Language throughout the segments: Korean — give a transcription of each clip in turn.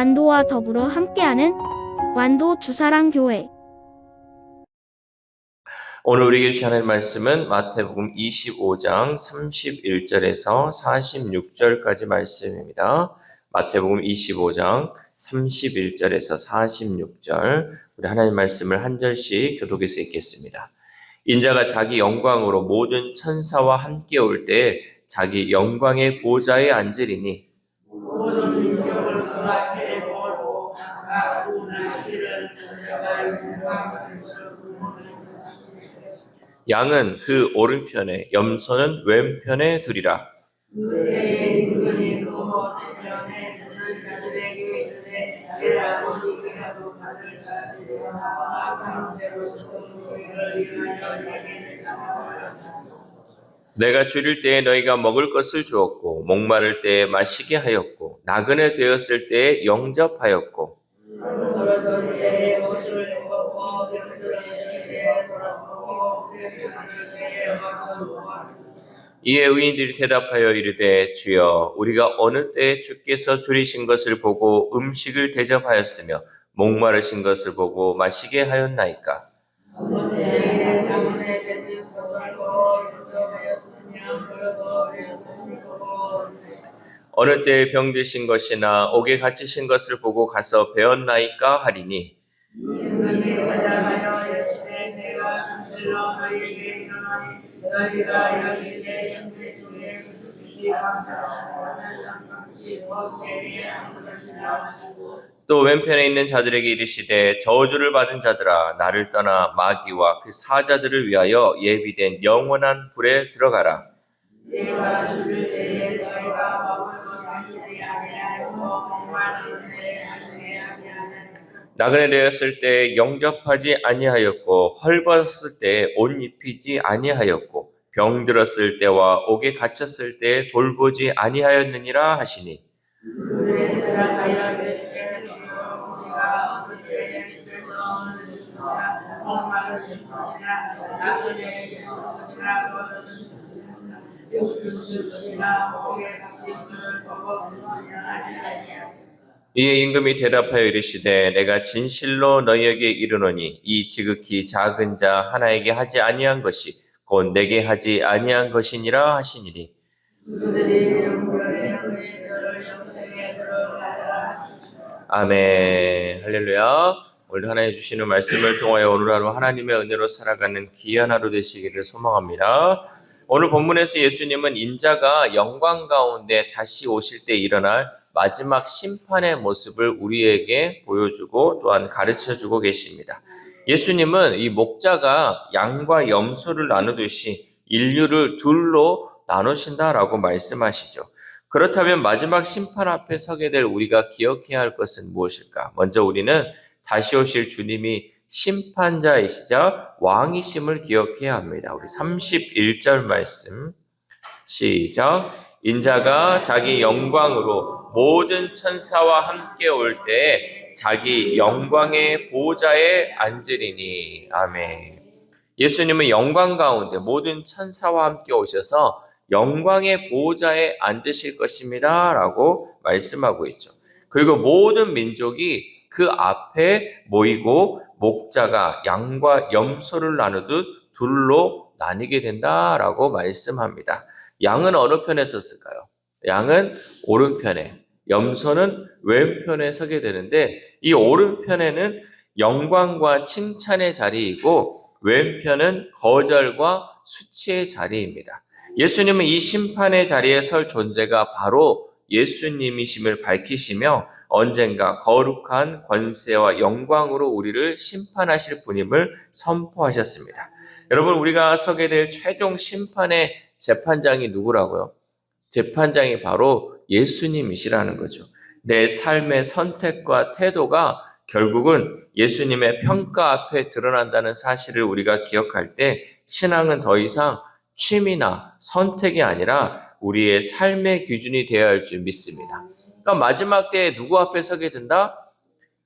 완도와 더불어 함께하는 완도 주사랑교회. 오늘 우리에게 주신 하나님의 말씀은 마태복음 25장 31절에서 46절까지 말씀입니다. 마태복음 25장 31절에서 46절, 우리 하나님의 말씀을 한 절씩 교독해서 읽겠습니다. 인자가 자기 영광으로 모든 천사와 함께 올 때 자기 영광의 보좌에 앉으리니 모든 민족을 그 앞에 모으고 각각 운하기를 전자가 용상을 양은 그 오른편에 염소는 왼편에 두리라. 그때에 임금이 그 모든 편에 듣는 자들에게 이르되 내가 어디라도 받을 자들이여 항상 새로운 우리를 위하여 내게 대상하라. 내가 줄일 때에 너희가 먹을 것을 주었고 목마를 때에 마시게 하였고 나그네 되었을 때에 영접하였고 쓰러질 때에 옷을 입었고 병들었을 때에 돌아보고 병들었을 때에 와서 모아. 이에 의인들이 대답하여 이르되 주여 우리가 어느 때에 주께서 줄이신 것을 보고 음식을 대접하였으며 목마르신 것을 보고 마시게 하였나이까. 어느 때에 나그네 되는 것을 보고 영접하였으며 그러고 병들었을 보고 어느 때에 병드신 것이나 옥에 갇히신 것을 보고 가서 배웠나이까 하리니 임금이 대답하여 이르시되 내가 진실로 너희에게 이르노니 너희가 여기에 현재 중에 이 감사하는 상같이 속죄에 하는 것이라 하시고 또 왼편에 있는 자들에게 이르시되 저주를 받은 자들아 나를 떠나 마귀와 그 사자들을 위하여 예비된 영원한 불에 들어가라. 내가 죽을 때에 너희가 먹을 것을 주지 아니하였고 목마른 때에 마시게 아니하였고 나그네 되었을 때 영접하지 아니하였고 헐벗었을 때 옷 입히지 아니하였고 병들었을 때와 옥에 갇혔을 때 돌보지 아니하였느니라 하시니 그들에 대답하여 이르시되 주여 우리가 어느 때에 주께서 얻으신 것이나 목마르신 것이나 나그네 되신 것이나 거두신 것이나 병드신 것이나 옥에 갇힌 것을 보고 아니하니라. 이에 임금이 대답하여 이르시되 내가 진실로 너희에게 이르노니 이 지극히 작은 자 하나에게 하지 아니한 것이 곧 내게 하지 아니한 것이니라 하시니니 그들이 영광의 의인들을 영생에 들어가라 하시니라. 아멘. 할렐루야. 오늘 하나님 주시는 말씀을 통하여 오늘 하루 하나님의 은혜로 살아가는 귀한 하루 되시기를 소망합니다. 오늘 본문에서 예수님은 인자가 영광 가운데 다시 오실 때 일어날 마지막 심판의 모습을 우리에게 보여주고 또한 가르쳐주고 계십니다. 예수님은 이 목자가 양과 염소를 나누듯이 인류를 둘로 나누신다라고 말씀하시죠. 그렇다면 마지막 심판 앞에 서게 될 우리가 기억해야 할 것은 무엇일까? 먼저 우리는 다시 오실 주님이 심판자이시자 왕이심을 기억해야 합니다. 우리 31절 말씀 시작. 인자가 자기 영광으로 모든 천사와 함께 올 때 자기 영광의 보좌에 앉으리니. 아멘. 예수님은 영광 가운데 모든 천사와 함께 오셔서 영광의 보좌에 앉으실 것입니다 라고 말씀하고 있죠. 그리고 모든 민족이 그 앞에 모이고 목자가 양과 염소를 나누듯 둘로 나뉘게 된다라고 말씀합니다. 양은 어느 편에 섰을까요? 양은 오른편에, 염소는 왼편에 서게 되는데 이 오른편에는 영광과 칭찬의 자리이고 왼편은 거절과 수치의 자리입니다. 예수님은 이 심판의 자리에 설 존재가 바로 예수님이심을 밝히시며 언젠가 거룩한 권세와 영광으로 우리를 심판하실 분임을 선포하셨습니다. 여러분, 우리가 서게 될 최종 심판의 재판장이 누구라고요? 재판장이 바로 예수님이시라는 거죠. 내 삶의 선택과 태도가 결국은 예수님의 평가 앞에 드러난다는 사실을 우리가 기억할 때 신앙은 더 이상 취미나 선택이 아니라 우리의 삶의 기준이 되어야 할 줄 믿습니다. 그러니까 마지막 때에 누구 앞에 서게 된다?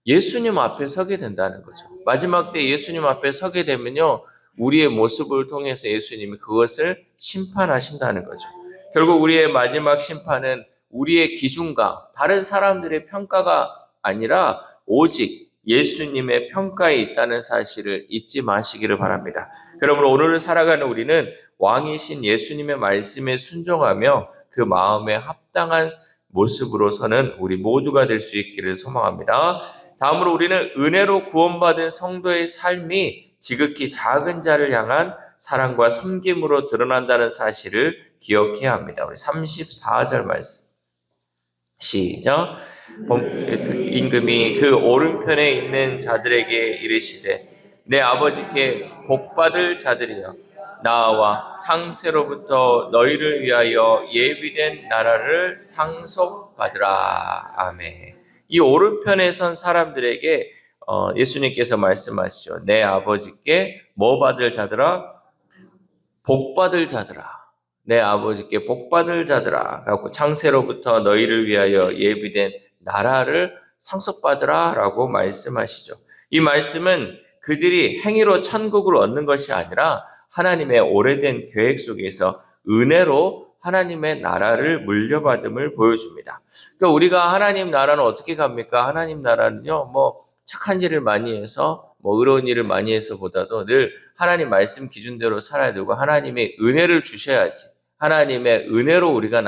예수님 앞에 서게 된다는 거죠. 마지막 때 예수님 앞에 서게 되면요, 우리의 모습을 통해서 예수님이 그것을 심판하신다는 거죠. 결국 우리의 마지막 심판은 우리의 기준과 다른 사람들의 평가가 아니라 오직 예수님의 평가에 있다는 사실을 잊지 마시기를 바랍니다. 그러므로 오늘을 살아가는 우리는 왕이신 예수님의 말씀에 순종하며 그 마음에 합당한 모습으로서는 우리 모두가 될 수 있기를 소망합니다. 다음으로 우리는 은혜로 구원받은 성도의 삶이 지극히 작은 자를 향한 사랑과 섬김으로 드러난다는 사실을 기억해야 합니다. 우리 34절 말씀. 시작. 임금이 그 오른편에 있는 자들에게 이르시되 내 아버지께 복받을 자들이여 나와 창세로부터 너희를 위하여 예비된 나라를 상속받으라. 아멘. 이 오른편에 선 사람들에게 예수님께서 말씀하시죠. 내 아버지께 뭐 받을 자들아? 복받을 자들아. 내 아버지께 복받을 자들아. 그래갖고 창세로부터 너희를 위하여 예비된 나라를 상속받으라 라고 말씀하시죠. 이 말씀은 그들이 행위로 천국을 얻는 것이 아니라 하나님의 오래된 계획 속에서 은혜로 하나님의 나라를 물려받음을 보여줍니다. 그러니까 우리가 하나님 나라는 어떻게 갑니까? 하나님 나라는요, 착한 일을 많이 해서, 의로운 일을 많이 해서 보다도 늘 하나님 말씀 기준대로 살아야 되고 하나님의 은혜를 주셔야지. 하나님의 은혜로 우리가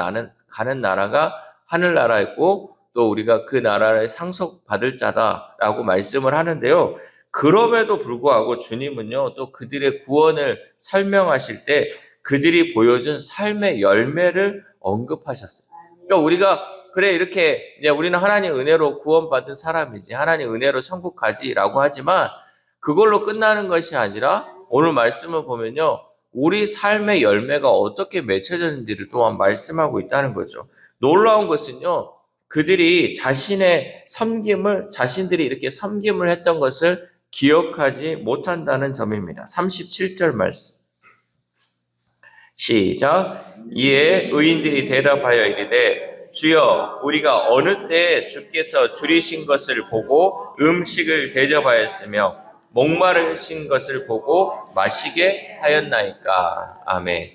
가는 나라가 하늘나라이고 또 우리가 그 나라를 상속받을 자다라고 말씀을 하는데요. 그럼에도 불구하고 주님은요, 또 그들의 구원을 설명하실 때 그들이 보여준 삶의 열매를 언급하셨어요. 그러니까 우리가 그래 이렇게 이제 우리는 하나님 은혜로 구원받은 사람이지 하나님 은혜로 천국 가지라고 하지만 그걸로 끝나는 것이 아니라 오늘 말씀을 보면요. 우리 삶의 열매가 어떻게 맺혀졌는지를 또한 말씀하고 있다는 거죠. 놀라운 것은요. 그들이 자신들이 이렇게 섬김을 했던 것을 기억하지 못한다는 점입니다. 37절 말씀. 시작. 이에 의인들이 대답하여 이르되 주여 우리가 어느 때에 주께서 줄이신 것을 보고 음식을 대접하였으며 목마르신 것을 보고 마시게 하였나이까. 아멘.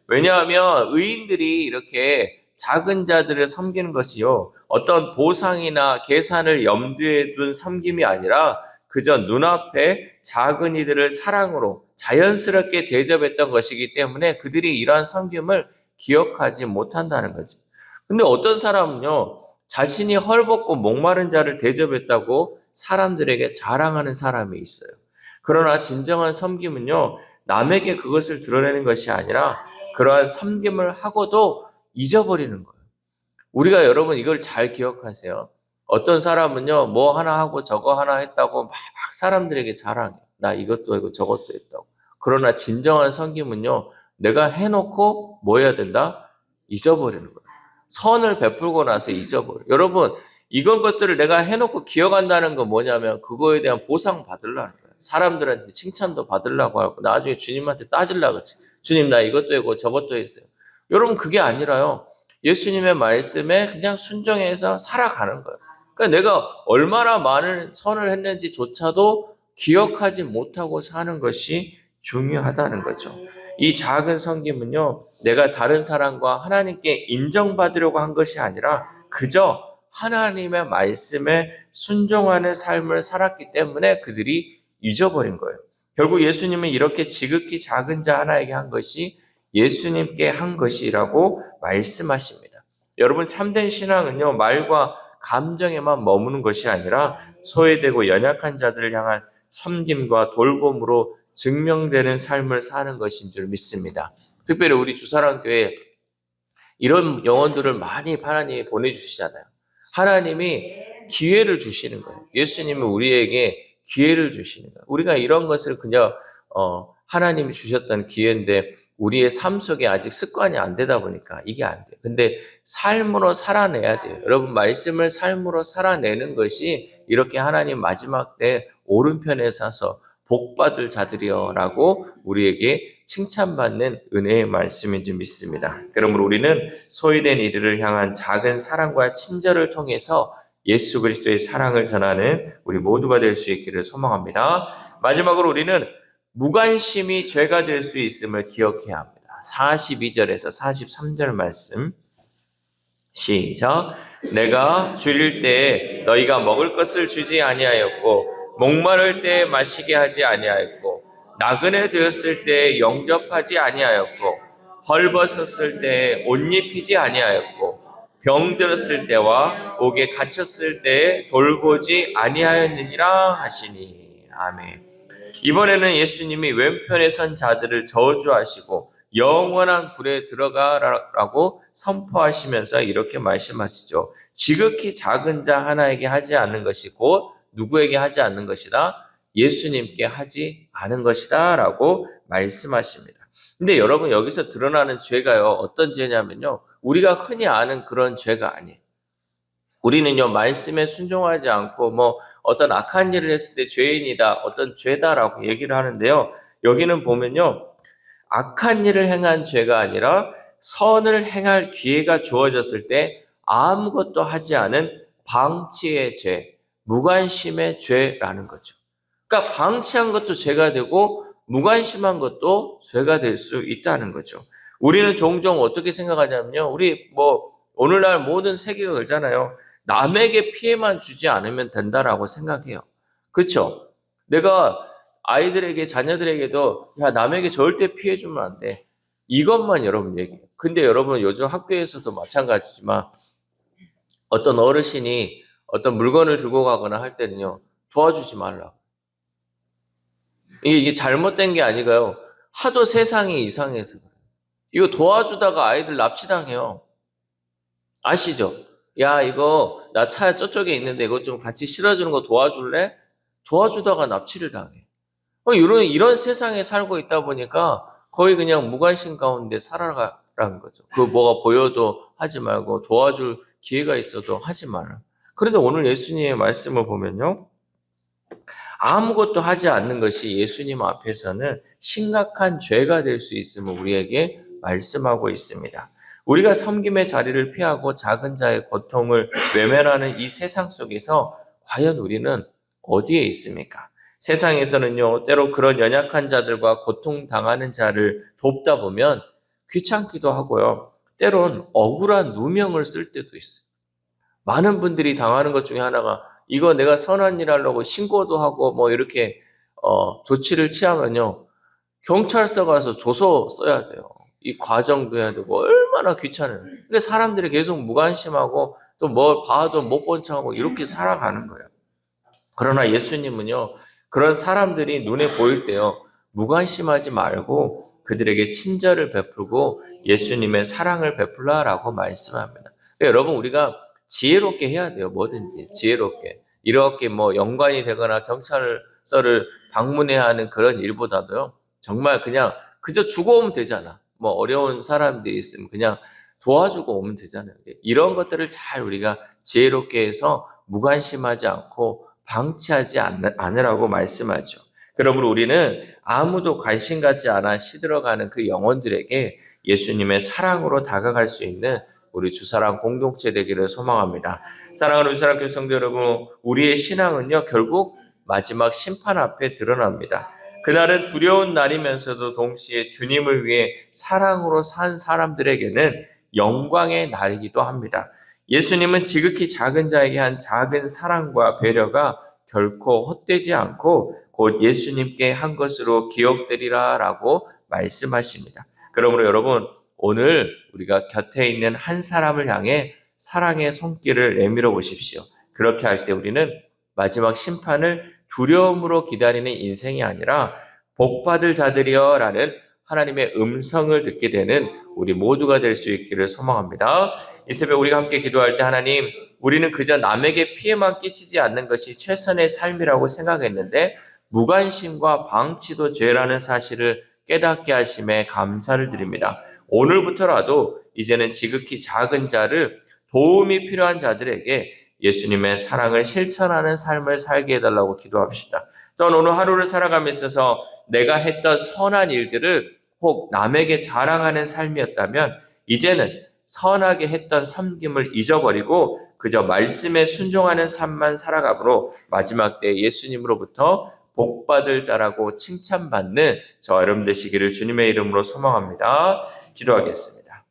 왜냐하면 의인들이 이렇게 작은 자들을 섬기는 것이요 어떤 보상이나 계산을 염두에 둔 섬김이 아니라 그저 눈앞에 작은 이들을 사랑으로 자연스럽게 대접했던 것이기 때문에 그들이 이러한 섬김을 기억하지 못한다는 거죠. 근데 어떤 사람은요 자신이 헐벗고 목마른 자를 대접했다고 사람들에게 자랑하는 사람이 있어요. 그러나 진정한 섬김은요 남에게 그것을 드러내는 것이 아니라 그러한 섬김을 하고도 잊어버리는 거예요. 우리가 여러분 이걸 잘 기억하세요. 어떤 사람은요 뭐 하나 하고 저거 하나 했다고 막 사람들에게 자랑해요. 나 이것도 하고 저것도 했다고. 그러나 진정한 섬김은요 내가 해놓고 뭐 해야 된다? 잊어버리는 거예요. 선을 베풀고 나서 잊어버려요. 여러분 이건 것들을 내가 해놓고 기억한다는 건 뭐냐면 그거에 대한 보상 받으려는 거예요. 사람들한테 칭찬도 받으려고 하고 나중에 주님한테 따지려고 그러지. 주님 나 이것도 했고 저것도 했어요. 여러분 그게 아니라요. 예수님의 말씀에 그냥 순종해서 살아가는 거예요. 그러니까 내가 얼마나 많은 선을 했는지조차도 기억하지 못하고 사는 것이 중요하다는 거죠. 이 작은 섬김은요. 내가 다른 사람과 하나님께 인정받으려고 한 것이 아니라 그저 하나님의 말씀에 순종하는 삶을 살았기 때문에 그들이 잊어버린 거예요. 결국 예수님은 이렇게 지극히 작은 자 하나에게 한 것이 예수님께 한 것이라고 말씀하십니다. 여러분 참된 신앙은요 말과 감정에만 머무는 것이 아니라 소외되고 연약한 자들을 향한 섬김과 돌봄으로 증명되는 삶을 사는 것인 줄 믿습니다. 특별히 우리 주사랑교회 이런 영혼들을 많이 하나님이 보내주시잖아요. 하나님이 기회를 주시는 거예요. 예수님은 우리에게 기회를 주시는 거예요. 우리가 이런 것을 그냥 하나님이 주셨던 기회인데 우리의 삶 속에 아직 습관이 안 되다 보니까 이게 안 돼요. 근데 삶으로 살아내야 돼요. 여러분 말씀을 삶으로 살아내는 것이 이렇게 하나님 마지막 때 오른편에 서서 복받을 자들이여 라고 우리에게 칭찬받는 은혜의 말씀인 줄 믿습니다. 그러므로 우리는 소외된 이들을 향한 작은 사랑과 친절을 통해서 예수 그리스도의 사랑을 전하는 우리 모두가 될 수 있기를 소망합니다. 마지막으로 우리는 무관심이 죄가 될 수 있음을 기억해야 합니다. 42절에서 43절 말씀 시작. 내가 줄일 때에 너희가 먹을 것을 주지 아니하였고 목마를 때에 마시게 하지 아니하였고 나그네 되었을 때에 영접하지 아니하였고 헐벗었을 때에 옷 입히지 아니하였고 병들었을 때와 옥에 갇혔을 때에 돌보지 아니하였느니라 하시니. 아멘. 이번에는 예수님이 왼편에 선 자들을 저주하시고 영원한 불에 들어가라고 선포하시면서 이렇게 말씀하시죠. 지극히 작은 자 하나에게 하지 않는 것이 곧 누구에게 하지 않는 것이다? 예수님께 하지 않은 것이다 라고 말씀하십니다. 근데 여러분 여기서 드러나는 죄가요, 어떤 죄냐면요, 우리가 흔히 아는 그런 죄가 아니에요. 우리는요, 말씀에 순종하지 않고 어떤 악한 일을 했을 때 죄인이다, 어떤 죄다라고 얘기를 하는데요. 여기는 보면요, 악한 일을 행한 죄가 아니라 선을 행할 기회가 주어졌을 때 아무것도 하지 않은 방치의 죄, 무관심의 죄라는 거죠. 그러니까 방치한 것도 죄가 되고 무관심한 것도 죄가 될 수 있다는 거죠. 우리는 종종 어떻게 생각하냐면요, 우리 오늘날 모든 세계가 그러잖아요. 남에게 피해만 주지 않으면 된다라고 생각해요. 그렇죠? 내가 아이들에게, 자녀들에게도 야, 남에게 절대 피해 주면 안 돼, 이것만 여러분 얘기해요. 근데 여러분 요즘 학교에서도 마찬가지지만 어떤 어르신이 어떤 물건을 들고 가거나 할 때는요, 도와주지 말라. 이게 잘못된 게 아니고요, 하도 세상이 이상해서 그래요. 이거 도와주다가 아이들 납치당해요. 아시죠? 야, 이거 나 차 저쪽에 있는데 이거 좀 같이 실어주는 거 도와줄래? 도와주다가 납치를 당해. 이런 세상에 살고 있다 보니까 거의 그냥 무관심 가운데 살아가라는 거죠. 그 뭐가 보여도 하지 말고 도와줄 기회가 있어도 하지 말라. 그런데 오늘 예수님의 말씀을 보면요, 아무것도 하지 않는 것이 예수님 앞에서는 심각한 죄가 될 수 있음을 우리에게 말씀하고 있습니다. 우리가 섬김의 자리를 피하고 작은 자의 고통을 외면하는 이 세상 속에서 과연 우리는 어디에 있습니까? 세상에서는요, 때로 그런 연약한 자들과 고통당하는 자를 돕다 보면 귀찮기도 하고요, 때론 억울한 누명을 쓸 때도 있어요. 많은 분들이 당하는 것 중에 하나가, 이거 내가 선한 일 하려고 신고도 하고 이렇게 조치를 취하면요, 경찰서 가서 조서 써야 돼요. 이 과정도 해야 되고 얼마나 귀찮아요. 근데 사람들이 계속 무관심하고 또 뭘 봐도 못 본 척하고 이렇게 살아가는 거예요. 그러나 예수님은요, 그런 사람들이 눈에 보일 때요, 무관심하지 말고 그들에게 친절을 베풀고 예수님의 사랑을 베풀라라고 말씀합니다. 그러니까 여러분, 우리가 지혜롭게 해야 돼요. 뭐든지 지혜롭게. 이렇게 연관이 되거나 경찰서를 방문해야 하는 그런 일보다도요, 정말 그냥 그저 주고 오면 되잖아. 어려운 사람들이 있으면 그냥 도와주고 오면 되잖아요. 이런 것들을 잘 우리가 지혜롭게 해서 무관심하지 않고 방치하지 않으라고 말씀하죠. 그러므로 우리는 아무도 관심 갖지 않아 시들어가는 그 영혼들에게 예수님의 사랑으로 다가갈 수 있는 우리 주사랑 공동체 되기를 소망합니다. 사랑하는 주사랑 교회 성도 여러분, 우리의 신앙은요, 결국 마지막 심판 앞에 드러납니다. 그날은 두려운 날이면서도 동시에 주님을 위해 사랑으로 산 사람들에게는 영광의 날이기도 합니다. 예수님은 지극히 작은 자에게 한 작은 사랑과 배려가 결코 헛되지 않고 곧 예수님께 한 것으로 기억되리라 라고 말씀하십니다. 그러므로 여러분, 오늘 우리가 곁에 있는 한 사람을 향해 사랑의 손길을 내밀어 보십시오. 그렇게 할 때 우리는 마지막 심판을 두려움으로 기다리는 인생이 아니라 복받을 자들이여 라는 하나님의 음성을 듣게 되는 우리 모두가 될 수 있기를 소망합니다. 이 새벽 우리가 함께 기도할 때, 하나님, 우리는 그저 남에게 피해만 끼치지 않는 것이 최선의 삶이라고 생각했는데 무관심과 방치도 죄라는 사실을 깨닫게 하심에 감사를 드립니다. 오늘부터라도 이제는 지극히 작은 자를, 도움이 필요한 자들에게 예수님의 사랑을 실천하는 삶을 살게 해달라고 기도합시다. 또한 오늘 하루를 살아감에 있어서 내가 했던 선한 일들을 혹 남에게 자랑하는 삶이었다면 이제는 선하게 했던 섬김을 잊어버리고 그저 말씀에 순종하는 삶만 살아가므로 마지막 때 예수님으로부터 복받을 자라고 칭찬받는 저와 여러분 되시기를 주님의 이름으로 소망합니다. 기도하겠습니다.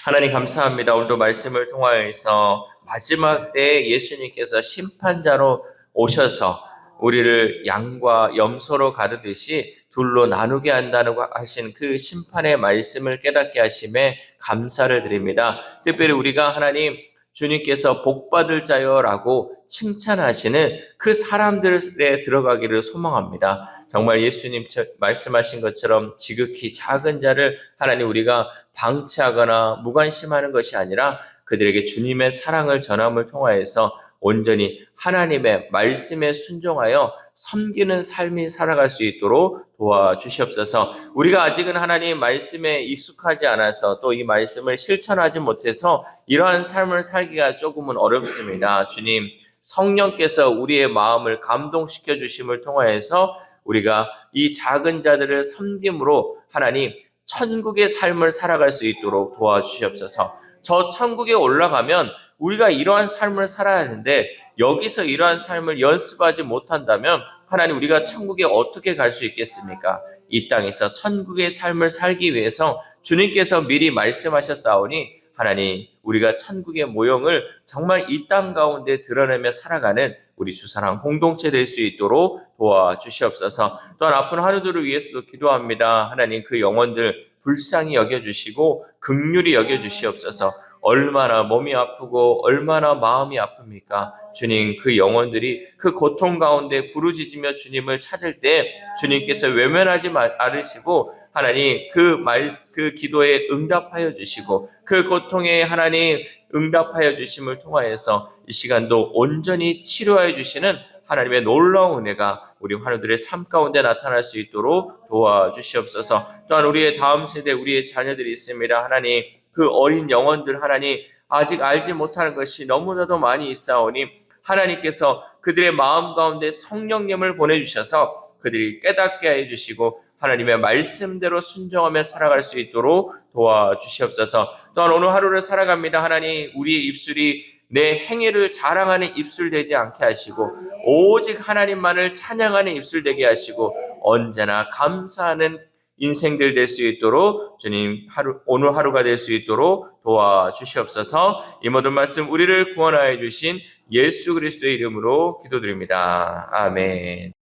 하나님 감사합니다. 오늘도 말씀을 통하여서 마지막 때에 예수님께서 심판자로 오셔서 우리를 양과 염소로 가르듯이 둘로 나누게 한다고 하신 그 심판의 말씀을 깨닫게 하심에 감사를 드립니다. 특별히 우리가 하나님 주님께서 복받을 자여라고 칭찬하시는 그 사람들에 들어가기를 소망합니다. 정말 예수님 말씀하신 것처럼 지극히 작은 자를 하나님 우리가 방치하거나 무관심하는 것이 아니라 그들에게 주님의 사랑을 전함을 통하여서 온전히 하나님의 말씀에 순종하여 섬기는 삶이 살아갈 수 있도록 도와주시옵소서. 우리가 아직은 하나님 말씀에 익숙하지 않아서 또 이 말씀을 실천하지 못해서 이러한 삶을 살기가 조금은 어렵습니다. 주님, 성령께서 우리의 마음을 감동시켜 주심을 통하여서 우리가 이 작은 자들을 섬김으로 하나님 천국의 삶을 살아갈 수 있도록 도와주시옵소서. 저 천국에 올라가면 우리가 이러한 삶을 살아야 하는데 여기서 이러한 삶을 연습하지 못한다면 하나님 우리가 천국에 어떻게 갈 수 있겠습니까? 이 땅에서 천국의 삶을 살기 위해서 주님께서 미리 말씀하셨사오니 하나님 우리가 천국의 모형을 정말 이 땅 가운데 드러내며 살아가는 우리 주사랑 공동체 될 수 있도록 도와주시옵소서. 또한 아픈 하루들을 위해서도 기도합니다. 하나님 그 영혼들 불쌍히 여겨주시고 긍휼히 여겨주시옵소서. 얼마나 몸이 아프고 얼마나 마음이 아픕니까? 주님 그 영혼들이 그 고통 가운데 부르짖으며 주님을 찾을 때 주님께서 외면하지 않으시고 하나님 그 기도에 응답하여 주시고 그 고통에 하나님 응답하여 주심을 통하여서 이 시간도 온전히 치료하여 주시는 하나님의 놀라운 은혜가 우리 환우들의 삶 가운데 나타날 수 있도록 도와주시옵소서. 또한 우리의 다음 세대 우리의 자녀들이 있습니다. 하나님 그 어린 영혼들 하나님 아직 알지 못하는 것이 너무나도 많이 있사오니 하나님께서 그들의 마음 가운데 성령님을 보내주셔서 그들이 깨닫게 해주시고 하나님의 말씀대로 순종하며 살아갈 수 있도록 도와주시옵소서. 또한 오늘 하루를 살아갑니다. 하나님 우리의 입술이 내 행위를 자랑하는 입술 되지 않게 하시고 오직 하나님만을 찬양하는 입술 되게 하시고 언제나 감사하는 인생들 될 수 있도록 주님 오늘 하루가 될 수 있도록 도와주시옵소서. 이 모든 말씀 우리를 구원하여 주신 예수 그리스도의 이름으로 기도드립니다. 아멘.